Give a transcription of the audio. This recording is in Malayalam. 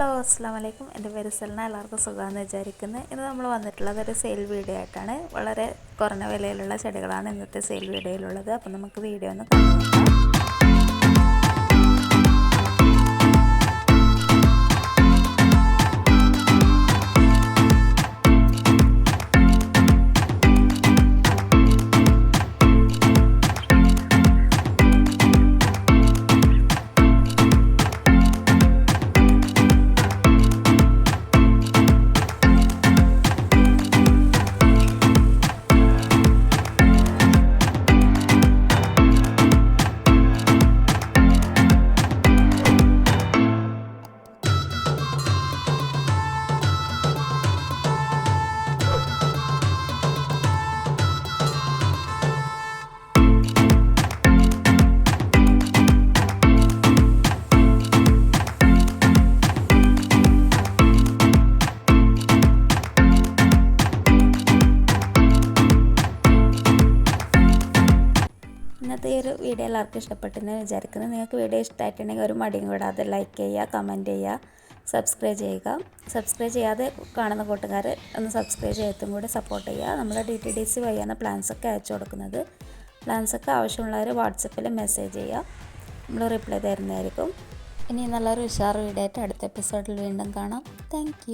ഹലോ അസ്സാം വലൈക്കും. എൻ്റെ പേര് സൽന. എല്ലാവർക്കും സുഖമാണെന്ന് വിചാരിക്കുന്നത്. ഇന്ന് നമ്മൾ വന്നിട്ടുള്ളത് ഒരു സെയിൽ വീഡിയോ ആയിട്ടാണ്. വളരെ കുറഞ്ഞ വിലയിലുള്ള ചെടികളാണ് ഇന്നത്തെ സെയിൽ വീഡിയോയിലുള്ളത്. അപ്പോൾ നമുക്ക് വീഡിയോ ഒന്ന് കണ്ടു നോക്കാം. ഇന്നത്തെ ഈ ഒരു വീഡിയോ എല്ലാവർക്കും ഇഷ്ടപ്പെട്ടെന്ന് വിചാരിക്കുന്നത്. നിങ്ങൾക്ക് വീഡിയോ ഇഷ്ടമായിട്ടുണ്ടെങ്കിൽ ഒരു മടിയും കൂടാതെ ലൈക്ക് ചെയ്യുക, കമൻറ്റ് ചെയ്യുക, സബ്സ്ക്രൈബ് ചെയ്യാതെ കാണുന്ന കൂട്ടുകാർ ഒന്ന് സബ്സ്ക്രൈബ് ചെയ്തും കൂടി സപ്പോർട്ട് ചെയ്യുക. നമ്മൾ DTDC വഴിയാണ് പ്ലാൻസൊക്കെ അയച്ചു കൊടുക്കുന്നത്. പ്ലാൻസൊക്കെ ആവശ്യമുള്ളവർ വാട്സപ്പിൽ മെസ്സേജ് ചെയ്യുക, നമ്മൾ റിപ്ലൈ തരുന്നതായിരിക്കും. ഇനി നല്ലൊരു ഉഷാർ വീഡിയോ ആയിട്ട് അടുത്ത എപ്പിസോഡിൽ വീണ്ടും കാണാം. താങ്ക്